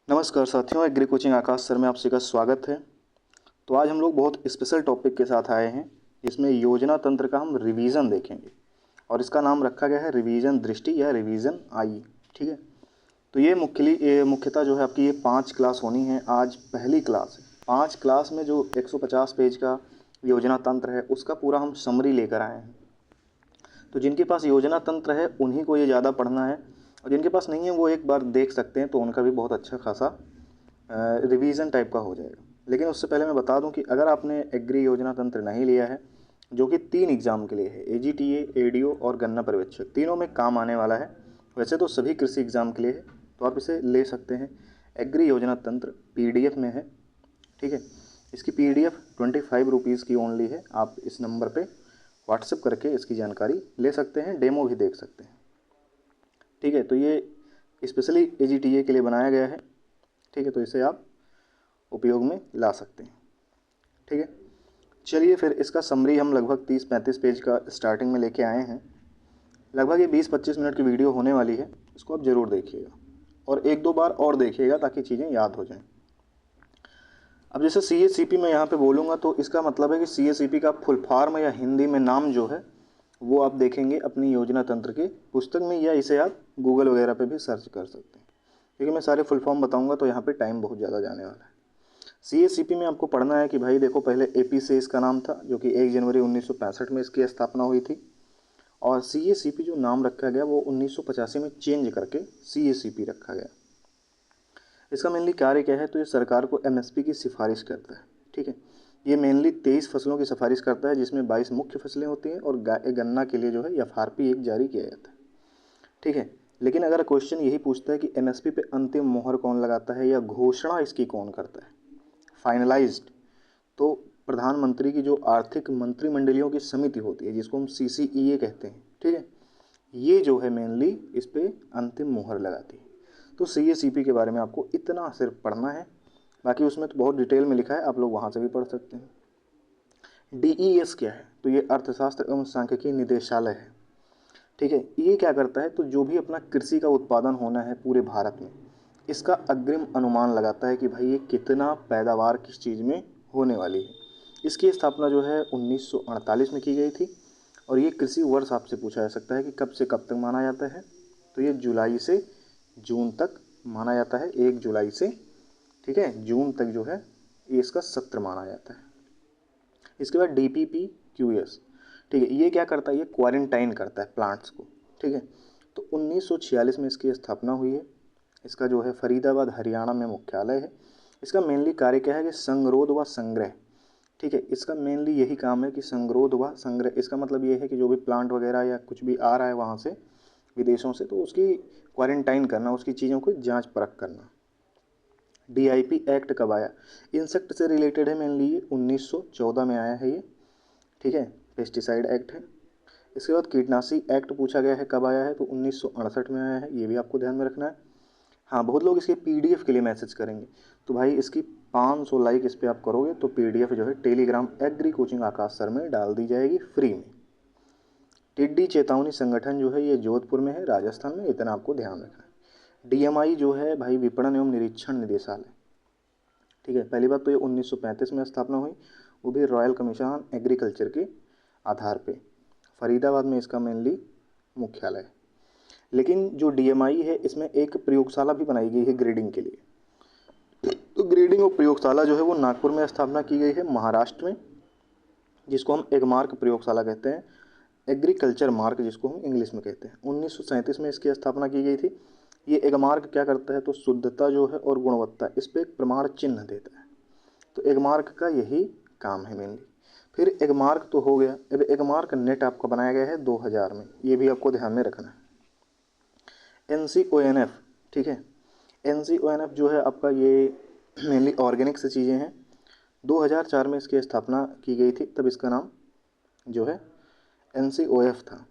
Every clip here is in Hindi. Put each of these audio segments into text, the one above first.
नमस्कार साथियों, एग्री कोचिंग आकाश सर में आप सभी का स्वागत है। तो आज हम लोग बहुत स्पेशल टॉपिक के साथ आए हैं जिसमें योजना तंत्र का हम रिवीजन देखेंगे और इसका नाम रखा गया है रिवीजन दृष्टि या रिवीजन आई। ठीक है, तो ये मुख्यतः जो है आपकी ये 5 क्लास होनी है। आज पहली क्लास है। 5 क्लास में जो 150 पेज का योजना तंत्र है उसका पूरा हम समरी लेकर आए हैं। तो जिनके पास योजना तंत्र है उन्हीं को ये ज़्यादा पढ़ना है और जिनके पास नहीं है वो एक बार देख सकते हैं, तो उनका भी बहुत अच्छा खासा रिवीजन टाइप का हो जाएगा। लेकिन उससे पहले मैं बता दूं कि अगर आपने एग्री योजना तंत्र नहीं लिया है, जो कि 3 एग्ज़ाम के लिए है, AGTA, ADO और गन्ना पर्यवेक्षक, तीनों में काम आने वाला है। वैसे तो सभी कृषि एग्ज़ाम के लिए है, तो आप इसे ले सकते हैं। एग्री योजना तंत्र PDF में है। ठीक है, इसकी PDF 25 रुपीज़ की ओनली है। आप इस नंबर पे व्हाट्सएप करके इसकी जानकारी ले सकते हैं, डेमो भी देख सकते हैं। ठीक है, तो ये स्पेशली AGTA के लिए बनाया गया है। ठीक है, तो इसे आप उपयोग में ला सकते हैं। ठीक है, चलिए फिर इसका समरी हम लगभग 30-35 पेज का स्टार्टिंग में लेके आए हैं। लगभग ये 20-25 मिनट की वीडियो होने वाली है। इसको आप ज़रूर देखिएगा और एक दो बार और देखिएगा ताकि चीज़ें याद हो जाएं। अब जैसे CACP मैं यहाँ पे बोलूँगा तो इसका मतलब है कि CACP का फुल फॉर्म या हिंदी में नाम जो है वो आप देखेंगे अपनी योजना तंत्र की पुस्तक में, या इसे आप गूगल वगैरह पे भी सर्च कर सकते हैं। क्योंकि मैं सारे फुल फॉर्म बताऊंगा तो यहाँ पे टाइम बहुत ज़्यादा जाने वाला है। CACP में आपको पढ़ना है कि भाई देखो, पहले AP से इसका नाम था, जो कि 1 जनवरी 1965 में इसकी स्थापना हुई थी। और CACP जो नाम रखा गया वो 1985 में चेंज करके CACP रखा गया। इसका मेनली कार्य क्या है, तो ये सरकार को MSP की सिफारिश करता है। ठीक है, ये मेनली 23 फसलों की सिफारिश करता है, जिसमें 22 मुख्य फसलें होती हैं और गन्ना के लिए जो है FRP एक जारी किया जाता है। ठीक है, लेकिन अगर क्वेश्चन यही पूछता है कि MSP पे अंतिम मोहर कौन लगाता है या घोषणा इसकी कौन करता है, फाइनलाइज्ड, तो प्रधानमंत्री की जो आर्थिक मंत्रिमंडलियों की समिति होती है जिसको हम CCEA कहते हैं। ठीक है, ये जो है मेनली इस पे अंतिम मोहर लगाती है। तो CACP के बारे में आपको इतना सिर्फ पढ़ना है, बाकी उसमें तो बहुत डिटेल में लिखा है, आप लोग वहाँ से भी पढ़ सकते हैं। DES क्या है, तो ये अर्थशास्त्र एवं सांख्यिकी निदेशालय है। ठीक है, ये क्या करता है, तो जो भी अपना कृषि का उत्पादन होना है पूरे भारत में, इसका अग्रिम अनुमान लगाता है कि भाई ये कितना पैदावार किस चीज़ में होने वाली है। इसकी स्थापना जो है 1948 में की गई थी। और ये कृषि वर्ष आपसे पूछा जा सकता है कि कब से कब तक माना जाता है, तो ये जुलाई से जून तक माना जाता है। 1 जुलाई से, ठीक है, जून तक जो है ये इसका सत्र माना जाता है। इसके बाद DPPQS, ठीक है, ये क्या करता है, ये क्वारंटाइन करता है प्लांट्स को। ठीक है, तो 1946 में इसकी स्थापना हुई है। इसका जो है फरीदाबाद हरियाणा में मुख्यालय है। इसका मेनली कार्य क्या है कि संगरोध व संग्रह। ठीक है, इसका मेनली यही काम है कि संगरोध व संग्रह। इसका मतलब ये है कि जो भी प्लांट वगैरह या कुछ भी आ रहा है वहाँ से विदेशों से, तो उसकी क्वारंटाइन करना, उसकी चीज़ों को जांच परख करना। DIP एक्ट कब आया, इंसेक्ट से रिलेटेड है मेनली, ये 1914 में आया है ये। ठीक है, पेस्टिसाइड एक्ट है। इसके बाद कीटनाशी एक्ट पूछा गया है कब आया है, तो 1968 में आया है, ये भी आपको ध्यान में रखना है। हाँ, बहुत लोग इसके PDF के लिए मैसेज करेंगे, तो भाई इसकी 500 लाइक इस पर आप करोगे तो PDF जो है टेलीग्राम एग्री कोचिंग आकाश सर में डाल दी जाएगी फ्री में। टिड्डी चेतावनी संगठन जो है ये जोधपुर में है, राजस्थान में, इतना आपको ध्यान रखना है। DMI जो है भाई विपणन एवं निरीक्षण निदेशालय। ठीक है, पहली बात तो ये 1935 में स्थापना हुई, वो भी रॉयल कमीशन एग्रीकल्चर के आधार पे। फरीदाबाद में इसका मेनली मुख्यालय है। लेकिन जो DMI है इसमें एक प्रयोगशाला भी बनाई गई है ग्रेडिंग के लिए। तो ग्रेडिंग और प्रयोगशाला जो है वो नागपुर में स्थापना की गई है, महाराष्ट्र में, जिसको हम एगमार्क प्रयोगशाला कहते हैं, एग्रीकल्चर मार्क जिसको हम इंग्लिश में कहते हैं। 1937 में इसकी स्थापना की गई थी। ये एगमार्क क्या करता है, तो शुद्धता जो है और गुणवत्ता, इस पर एक प्रमाण चिन्ह देता है। तो एगमार्क का यही काम है मेनली। फिर एगमार्क तो हो गया, अब एगमार्क नेट आपका बनाया गया है 2000 में, ये भी आपको ध्यान में रखना है। NCONF, ठीक है, NCONF जो है आपका ये मेनली ऑर्गेनिक से चीज़ें हैं। 2004 में इसकी स्थापना की गई थी, तब इसका नाम जो है NCOF था।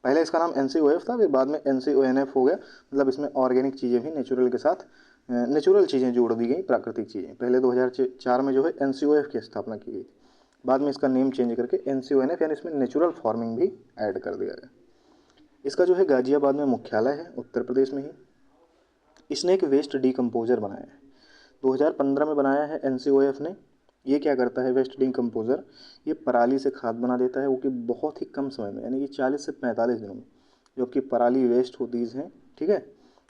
पहले इसका नाम NCOF था, फिर बाद में NCONF हो गया। मतलब इसमें ऑर्गेनिक चीज़ें भी नेचुरल के साथ, नेचुरल चीज़ें जोड़ दी गई, प्राकृतिक चीज़ें। पहले 2004 में जो है NCOF की स्थापना की गई थी, बाद में इसका नेम चेंज करके NCONF, यानी इसमें नेचुरल फार्मिंग भी ऐड कर दिया गया। इसका जो है गाजियाबाद में मुख्यालय है, उत्तर प्रदेश में ही। इसने एक वेस्ट डिकम्पोजर बनाया है, 2015 में बनाया है NCOF ने। ये क्या करता है वेस्ट डिकम्पोजर, ये पराली से खाद बना देता है, वो कि बहुत ही कम समय में, यानी कि 40 से 45 दिनों में जो आपकी पराली वेस्ट होती हैं, ठीक है,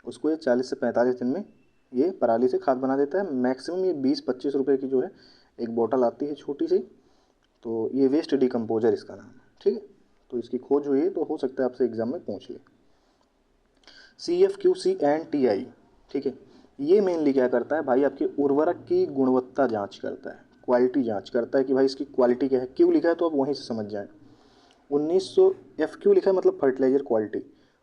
उसको ये 40 से 45 दिन में ये पराली से खाद बना देता है। मैक्सिमम ये 20-25 रुपये की जो है एक बोतल आती है छोटी सी, तो ये वेस्ट डिकम्पोजर इसका नाम है, ठीक है। तो इसकी खोज हुई है, तो हो सकता है आपसे एग्जाम में पूछ ले। CFQC&TI, ठीक है, ये मेनली क्या करता है भाई, आपके उर्वरक की गुणवत्ता जांच करता है, क्वालिटी जांच करता है कि भाई इसकी क्वालिटी क्या है। क्यों लिखा है तो आप वहीं से समझ जाएं। 1900 FQ लिखा है मतलब फर्टिलाइजर क्वालिटी,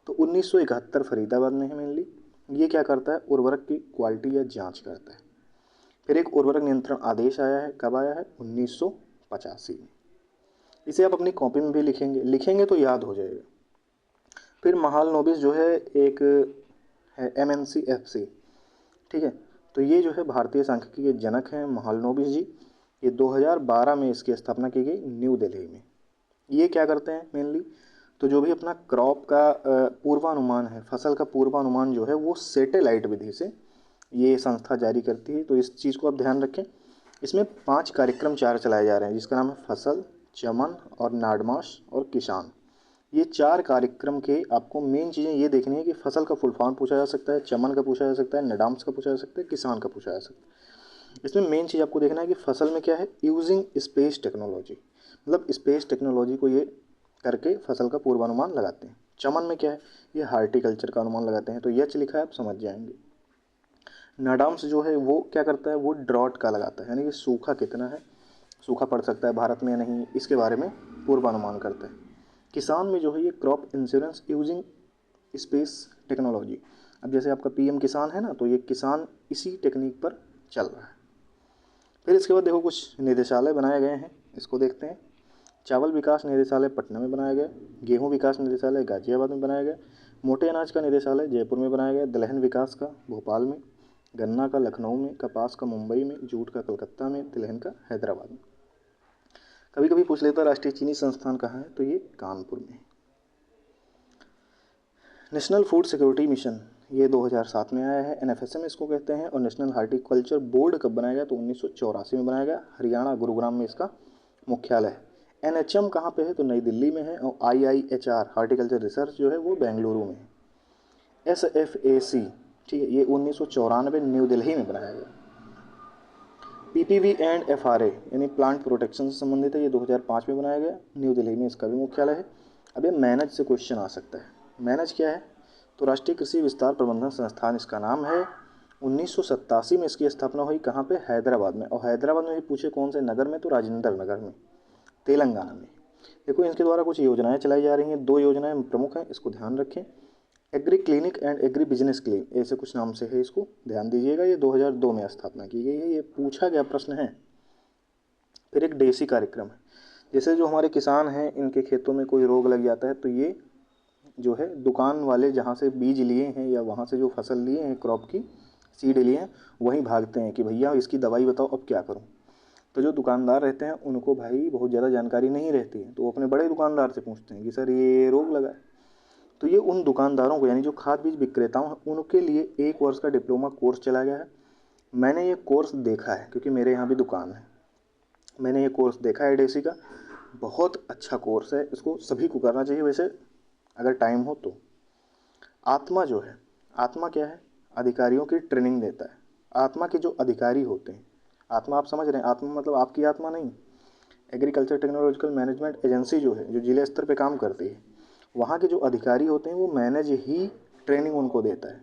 तो 1971 फरीदाबाद में है मेनली। ये क्या करता है, उर्वरक की क्वालिटी या जांच करता है। फिर एक उर्वरक नियंत्रण आदेश आया है, कब आया है, 1985 में। इसे आप अपनी कॉपी में भी लिखेंगे तो याद हो जाएगा। फिर महालनोबिस जो है एक है MNC-FC, ठीक है, तो ये जो है भारतीय सांख्यिकी के जनक हैं महालनोबिस जी। ये 2012 में इसकी स्थापना की गई न्यू दिल्ली में। ये क्या करते हैं मेनली, तो जो भी अपना क्रॉप का पूर्वानुमान है, फसल का पूर्वानुमान जो है वो सैटेलाइट विधि से ये संस्था जारी करती है। तो इस चीज़ को आप ध्यान रखें। इसमें 5 कार्यक्रम 4 चलाए जा रहे हैं, जिसका नाम है फसल, चमन और नाडमास और किसान। ये 4 कार्यक्रम के आपको मेन चीज़ें ये देखनी है कि फसल का फुल फॉर्म पूछा जा सकता है, चमन का पूछा जा सकता है, नाडाम्स का पूछा जा सकता है, किसान का पूछा जा सकता है। इसमें मेन चीज़ आपको देखना है कि फसल में क्या है, यूजिंग स्पेस टेक्नोलॉजी, मतलब स्पेस टेक्नोलॉजी को ये करके फसल का पूर्वानुमान लगाते हैं। चमन में क्या है, ये हार्टिकल्चर का अनुमान लगाते हैं, तो यच लिखा है आप समझ जाएंगे। नाडाम्स जो है वो क्या करता है, वो ड्रॉट का लगाता है, यानी कि सूखा कितना है, सूखा पड़ सकता है भारत में या नहीं, इसके बारे में पूर्वानुमान करता है। किसान में जो है ये crop insurance using space technology. अब जैसे आपका PM किसान है ना, तो ये किसान इसी टेक्निक पर चल रहा है। फिर इसके बाद देखो कुछ निदेशालय बनाए गए हैं, इसको देखते हैं। चावल विकास निदेशालय पटना में बनाया गया, गेहूं विकास निदेशालय गाजियाबाद में बनाया गया, मोटे अनाज का निदेशालय जयपुर में बनाया गया, दलहन विकास का भोपाल में, गन्ना का लखनऊ में, कपास का मुंबई में, जूट का कलकत्ता में, तिलहन का हैदराबाद में। कभी कभी पूछ लेता राष्ट्रीय चीनी संस्थान कहाँ है, तो ये कानपुर में। नेशनल फूड सिक्योरिटी मिशन ये 2007 में आया है, NFSM इसको कहते हैं। और नेशनल हार्टिकल्चर बोर्ड कब बनाया गया, तो 1984 में बनाया गया, हरियाणा गुरुग्राम में इसका मुख्यालय है। NHM कहाँ पे है, तो नई दिल्ली में है। और IIHR हार्टिकल्चर रिसर्च जो है वो बेंगलुरु में है। SFAC, ठीक है, ये 1994 न्यू दिल्ली में बनाया गया। PPV&FRA यानी प्लांट प्रोटेक्शन से संबंधित है, ये 2005 में बनाया गया, न्यू दिल्ली में इसका भी मुख्यालय है। अब ये मैनेज से क्वेश्चन आ सकता है। मैनेज क्या है, तो राष्ट्रीय कृषि विस्तार प्रबंधन संस्थान इसका नाम है। 1987 में इसकी स्थापना हुई, कहाँ पे, हैदराबाद में। और हैदराबाद में भी पूछे कौन से नगर में, तो राजेंद्र नगर में, तेलंगाना में। देखो इनके द्वारा कुछ योजनाएं चलाई जा रही हैं, 2 योजनाएं प्रमुख हैं, इसको ध्यान रखें। Agree clinic and agri business clinic, ऐसे कुछ नाम से है, इसको ध्यान दीजिएगा। ये 2002 में स्थापना की गई है, ये पूछा गया प्रश्न है। फिर एक देसी कार्यक्रम है, जैसे जो हमारे किसान हैं इनके खेतों में कोई रोग लग जाता है, तो ये जो है दुकान वाले जहाँ से बीज लिए हैं या वहाँ से जो फसल लिए हैं, क्रॉप की सीड लिए हैं, वहीं भागते हैं कि भैया इसकी दवाई बताओ अब क्या करूँ। तो जो दुकानदार रहते हैं उनको भाई बहुत ज़्यादा जानकारी नहीं रहती है, तो वो अपने बड़े दुकानदार से पूछते हैं कि सर ये रोग लगा है। तो ये उन दुकानदारों को, यानी जो खाद बीज विक्रेताओं हैं, उनके लिए 1 वर्ष का डिप्लोमा कोर्स चला गया है। मैंने ये कोर्स देखा है क्योंकि मेरे यहाँ भी दुकान है, मैंने ये कोर्स देखा है डेसी का, बहुत अच्छा कोर्स है, इसको सभी को करना चाहिए वैसे अगर टाइम हो तो। आत्मा जो है, आत्मा क्या है, अधिकारियों की ट्रेनिंग देता है। आत्मा के जो अधिकारी होते हैं, आत्मा आप समझ रहे हैं, आत्मा मतलब आपकी आत्मा नहीं, एग्रीकल्चर टेक्नोलॉजिकल मैनेजमेंट एजेंसी जो है, जो जिले स्तर पे काम करती है, वहाँ के जो अधिकारी होते हैं वो मैनेज ही ट्रेनिंग उनको देता है।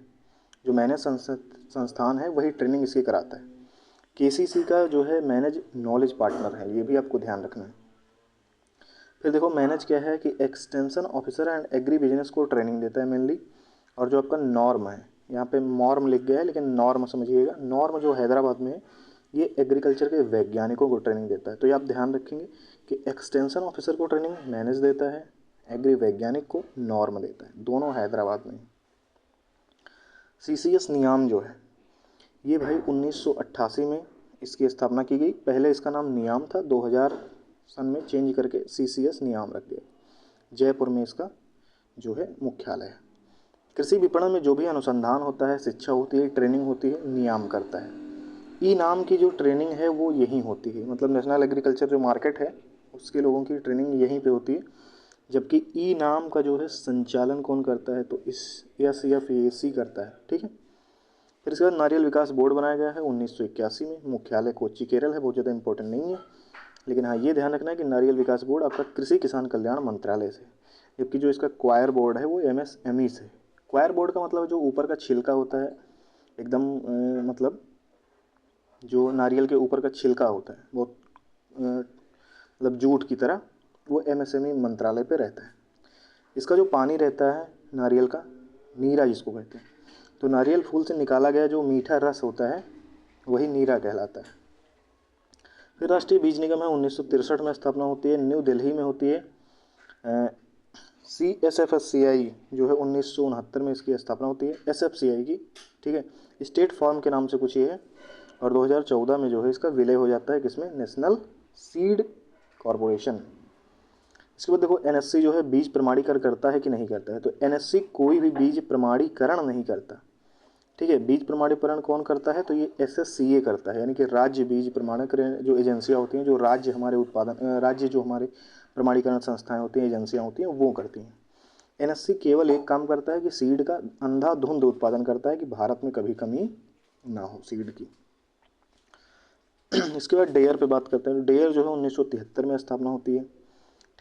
जो मैनेज संस्थान है वही ट्रेनिंग इसकी कराता है। KCC का जो है मैनेज नॉलेज पार्टनर है, ये भी आपको ध्यान रखना है। फिर देखो मैनेज क्या है कि extension officer and agri business को ट्रेनिंग देता है मेनली। और जो आपका नॉर्म है, यहाँ पे मॉर्म लिख गया है लेकिन नॉर्म समझिएगा, नॉर्म जो हैदराबाद में है ये एग्रीकल्चर के वैज्ञानिकों को ट्रेनिंग देता है। तो ये आप ध्यान रखेंगे कि एक्सटेंशन ऑफिसर को ट्रेनिंग मैनेज देता है, एग्री वैज्ञानिक को नॉर्म देता है, दोनों हैदराबाद में। CCS नियाम जो है ये भाई 1988 में इसकी स्थापना की गई, पहले इसका नाम नियाम था, 2000 सन में चेंज करके CCS नियाम रख दिया। जयपुर में इसका जो है मुख्यालय है। कृषि विपणन में जो भी अनुसंधान होता है, शिक्षा होती है, ट्रेनिंग होती है, नियाम करता है। ई नाम की जो ट्रेनिंग है वो यहीं होती है, मतलब नेशनल एग्रीकल्चर जो मार्केट है उसके लोगों की ट्रेनिंग यहीं पे होती है। जबकि ई नाम का जो है संचालन कौन करता है, तो इस SFAC करता है, ठीक है। फिर इसके बाद नारियल विकास बोर्ड बनाया गया है 1981 में, मुख्यालय कोच्चि केरल है, बहुत ज़्यादा इंपॉर्टेंट नहीं है। लेकिन हाँ, ये ध्यान रखना है कि नारियल विकास बोर्ड आपका कृषि किसान कल्याण मंत्रालय से, जबकि जो इसका क्वायर बोर्ड है वो MSME से। क्वायर बोर्ड का मतलब जो ऊपर का छिलका होता है एकदम, मतलब जो नारियल के ऊपर का छिलका होता है वो मतलब जूट की तरह, वो MSME मंत्रालय पे रहता है। इसका जो पानी रहता है नारियल का, नीरा जिसको कहते हैं, तो नारियल फूल से निकाला गया जो मीठा रस होता है वही नीरा कहलाता है। फिर राष्ट्रीय बीज निगम है 1963 में स्थापना होती है, न्यू दिल्ली में होती है। CSFSCI जो है 1969 में इसकी स्थापना होती है, SFCI की, ठीक है। स्टेट फार्म के नाम से कुछ ये है। और 2014 में जो है इसका विलय हो जाता है किसमें, नेशनल सीड कॉरपोरेशन। इसके बाद देखो NSC जो है बीज प्रमाणीकरण करता है कि नहीं करता है, तो NSC कोई भी बीज प्रमाणीकरण नहीं करता, ठीक है। बीज प्रमाणीकरण कौन करता है, तो ये SSCA करता है, यानी कि राज्य बीज प्रमाणीकरण जो एजेंसियां होती हैं, जो राज्य हमारे राज्य जो हमारे प्रमाणीकरण संस्थाएं होती हैं, एजेंसियां होती हैं, वो करती हैं। NSC केवल एक काम करता है कि सीड का अंधाधुंध उत्पादन करता है कि भारत में कभी कमी ना हो सीड की। इसके बाद डेयर पे बात करते हैं। डेयर जो है 1973 में स्थापना होती है,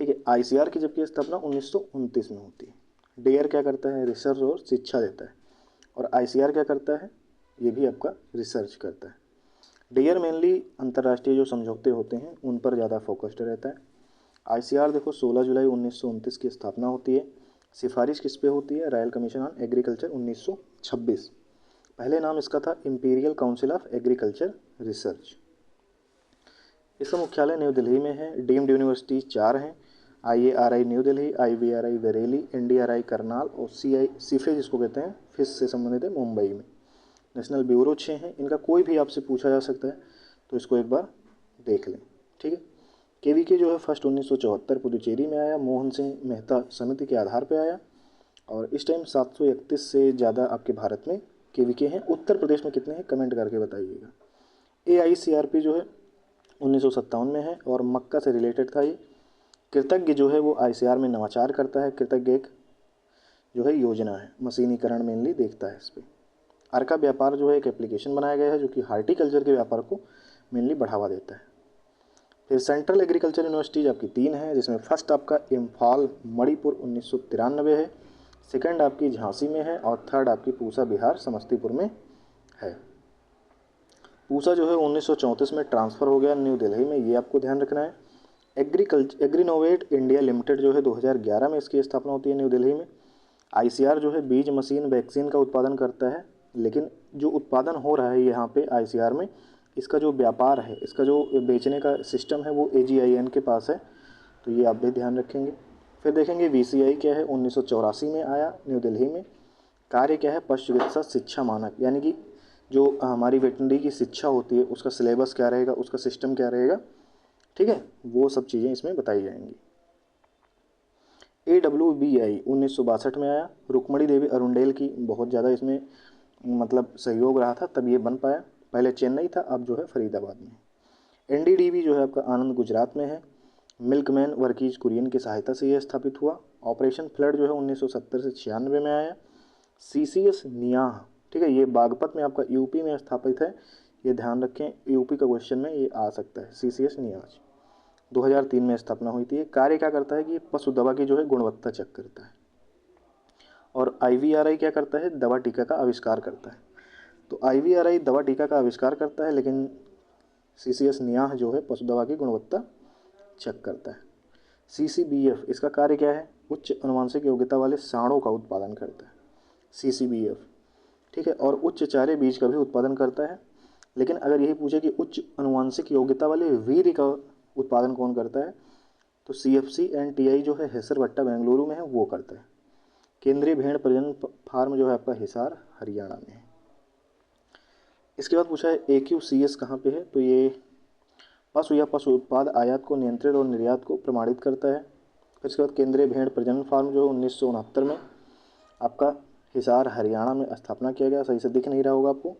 ठीक है। ICR की जबकि स्थापना 1929 में होती है। डेयर क्या करता है, रिसर्च और शिक्षा देता है। और ICR क्या करता है, ये भी आपका रिसर्च करता है। डेयर मेनली अंतर्राष्ट्रीय जो समझौते होते हैं उन पर ज़्यादा फोकस्ड रहता है। ICR देखो 16 जुलाई 1929 की स्थापना होती है। सिफारिश किस पे होती है, रॉयल कमीशन ऑन एग्रीकल्चर 1926। पहले नाम इसका था imperial council of agriculture research. इसका मुख्यालय न्यू दिल्ली में है। डीम्ड यूनिवर्सिटी 4 हैं, IARI new Delhi, IBRI Bareilly, NDRI Karnal और सीफे जिसको कहते हैं फिश से संबंधित है मुंबई में। नेशनल ब्यूरो 6 हैं। इनका कोई भी आपसे पूछा जा सकता है तो इसको एक बार देख लें, ठीक है। KVK जो है फर्स्ट 1974 पुदुचेरी में आया, मोहन सिंह मेहता समिति के आधार पर आया। और इस टाइम 731 से ज़्यादा आपके भारत में KVK हैं। उत्तर प्रदेश में कितने हैं कमेंट करके बताइएगा। AICRP जो है 1957 में है और मक्का से रिलेटेड था ये। कृतज्ञ जो है वो ICR में नवाचार करता है। कृतज्ञ एक जो है योजना है, मशीनीकरण मेनली देखता है इस पर। अर्का व्यापार जो है एक एप्लीकेशन बनाया गया है जो कि हार्टिकल्चर के व्यापार को मेनली बढ़ावा देता है। फिर सेंट्रल एग्रीकल्चर यूनिवर्सिटीज आपकी 3 है, जिसमें फर्स्ट आपका इम्फाल मणिपुर 1993 है, सेकंड आपकी झांसी में है और थर्ड आपकी पूसा बिहार समस्तीपुर में है। पूसा जो है 1934 में ट्रांसफ़र हो गया न्यू दिल्ली में, ये आपको ध्यान रखना है। एग्रीनोवेट इंडिया लिमिटेड जो है 2011 में इसकी स्थापना होती है न्यू दिल्ली में। ICR जो है बीज मशीन वैक्सीन का उत्पादन करता है, लेकिन जो उत्पादन हो रहा है यहाँ पे ICR में, इसका जो व्यापार है, इसका जो बेचने का सिस्टम है वो AGIN के पास है, तो ये आप भी ध्यान रखेंगे। फिर देखेंगे VCI क्या है, 1984 में आया न्यू दिल्ली में। कार्य क्या है, पशु चिकित्सा शिक्षा मानक, यानी कि जो हमारी वेटनरी की शिक्षा होती है उसका सिलेबस क्या रहेगा, उसका सिस्टम क्या रहेगा, ठीक है, वो सब चीज़ें इसमें बताई जाएंगी। AWBI 1962 में आया। रुक्मणी देवी अरुंडेल की बहुत ज़्यादा इसमें मतलब सहयोग रहा था, तब ये बन पाया। पहले चेन्नई था, अब जो है फरीदाबाद में। NDDB जो है आपका आनंद गुजरात में है। मिल्कमैन वर्कीज कुरियन की सहायता से यह स्थापित हुआ। ऑपरेशन फ्लड जो है 1970 से 96 में आया। CCS नियाह, ठीक है, ये बागपत में आपका UP में स्थापित है, ये ध्यान रखें, UP का क्वेश्चन में ये आ सकता है। CCS नियाह 2003 में स्थापना हुई थी। कार्य क्या करता है कि पशु दवा की जो है गुणवत्ता चेक करता है। और IVRI क्या करता है, दवा टीका का आविष्कार करता है। तो IVRI दवा टीका का आविष्कार करता है, लेकिन CCS नियाह जो है पशु दवा की गुणवत्ता चेक करता है। CCBF इसका कार्य क्या है, उच्च अनुवांशिक योग्यता वाले सांडों का उत्पादन करता है, CCBF, ठीक है। और उच्च चारे बीज का भी उत्पादन करता है। लेकिन अगर यही पूछे कि उच्च अनुवांशिक योग्यता वाले वीर्य का उत्पादन कौन करता है, तो CFC एंड TI जो है हेसरवट्टा बेंगलुरु में है, वो करता है। केंद्रीय भेड़ प्रजनन फार्म जो है आपका हिसार हरियाणा में है। इसके बाद पूछा है AQCS कहाँ पे है, तो ये पशु या पशु उत्पाद आयात को नियंत्रित और निर्यात को प्रमाणित करता है। फिर इसके बाद केंद्रीय भेड़ प्रजनन फार्म जो 1969 में आपका हिसार हरियाणा में स्थापना किया गया। सही से दिख नहीं रहा होगा आपको।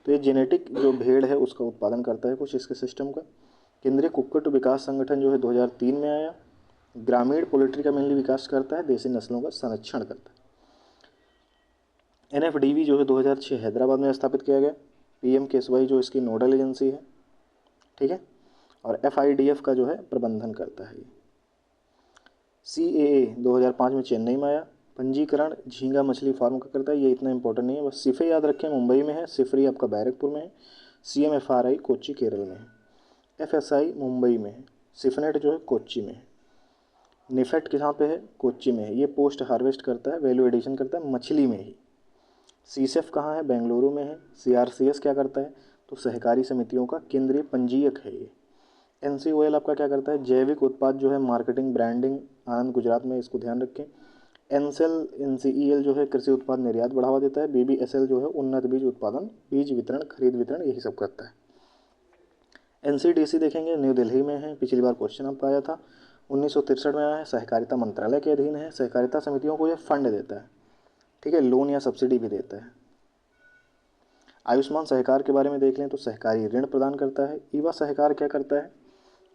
तो ये जेनेटिक जो भेड़ है उसका उत्पादन करता है कुछ इसके सिस्टम का। केंद्रीय कुक्कुट विकास संगठन जो है 2003 में आया। ग्रामीण पोल्ट्री का मेनली विकास करता है, देसी नस्लों का संरक्षण करता है। NFDB जो है 2006 हैदराबाद में स्थापित किया गया। PMKSY जो इसकी नोडल एजेंसी है, ठीक है। और FIDF का जो है प्रबंधन करता है। CAA 2005 में चेन्नई में आया। पंजीकरण झींगा मछली फार्म का करता है, ये इतना इंपॉर्टेंट नहीं है, बस सिफे याद रखें, मुंबई में है। सिफरी आपका बैरकपुर में है। CMFRI कोच्चि केरल में है। FSI मुंबई में है। सिफनेट जो है कोच्चि में है। निफेट कहाँ पे है? कोच्चि में है। ये पोस्ट हार्वेस्ट करता है, वैल्यू एडिशन करता है मछली में ही। CSEF कहाँ है? बेंगलुरु में है। CRCS क्या करता है? तो सहकारी समितियों का केंद्रीय पंजीयक है ये। NCOL आपका क्या करता है? जैविक उत्पाद जो है मार्केटिंग ब्रांडिंग, आनंद गुजरात में, इसको ध्यान रखें। NCEL जो है कृषि उत्पाद निर्यात बढ़ावा देता है। BBSL जो है उन्नत बीज उत्पादन, बीज वितरण, खरीद वितरण, यही सब करता है। NCDC देखेंगे, न्यू दिल्ली में है। पिछली बार क्वेश्चन आपका आया था। 1963 में आया है। सहकारिता मंत्रालय के अधीन है। सहकारिता समितियों को यह फंड देता है, ठीक है, लोन या सब्सिडी भी देता है। आयुष्मान सहकार के बारे में देख लें तो सहकारी ऋण प्रदान करता है। ईवा सहकार क्या करता है?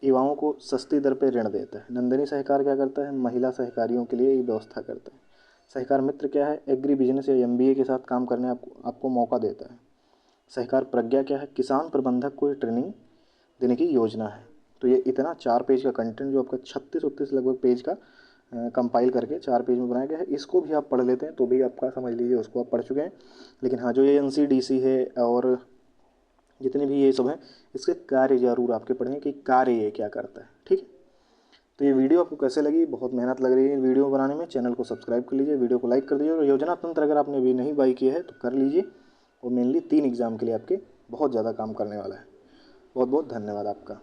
युवाओं को सस्ती दर पर ऋण देता है। नंदिनी सहकार क्या करता है? महिला सहकारियों के लिए ये व्यवस्था करता है। सहकार मित्र क्या है? एग्री बिजनेस या MBA के साथ काम करने आपको मौका देता है। सहकार प्रज्ञा क्या है? किसान प्रबंधक को ट्रेनिंग देने की योजना है। तो ये इतना 4 पेज का कंटेंट जो आपका 36-39 लगभग पेज का कंपाइल करके 4 पेज में बनाया गया है, इसको भी आप पढ़ लेते हैं तो भी आपका समझ लीजिए उसको आप पढ़ चुके हैं। लेकिन हाँ, जो ये NCDC है और जितने भी ये सब हैं, इसके कार्य ज़रूर आपके पढ़ें कि कार्य ये क्या करता है, ठीक है। तो ये वीडियो आपको कैसे लगी? बहुत मेहनत लग रही है वीडियो बनाने में। चैनल को सब्सक्राइब कर लीजिए, वीडियो को लाइक कर दीजिए, और योजना तंत्र अगर आपने अभी नहीं बाई किया है तो कर लीजिए। वो मेनली 3 एग्ज़ाम के लिए आपके बहुत ज़्यादा काम करने वाला है। बहुत बहुत धन्यवाद आपका।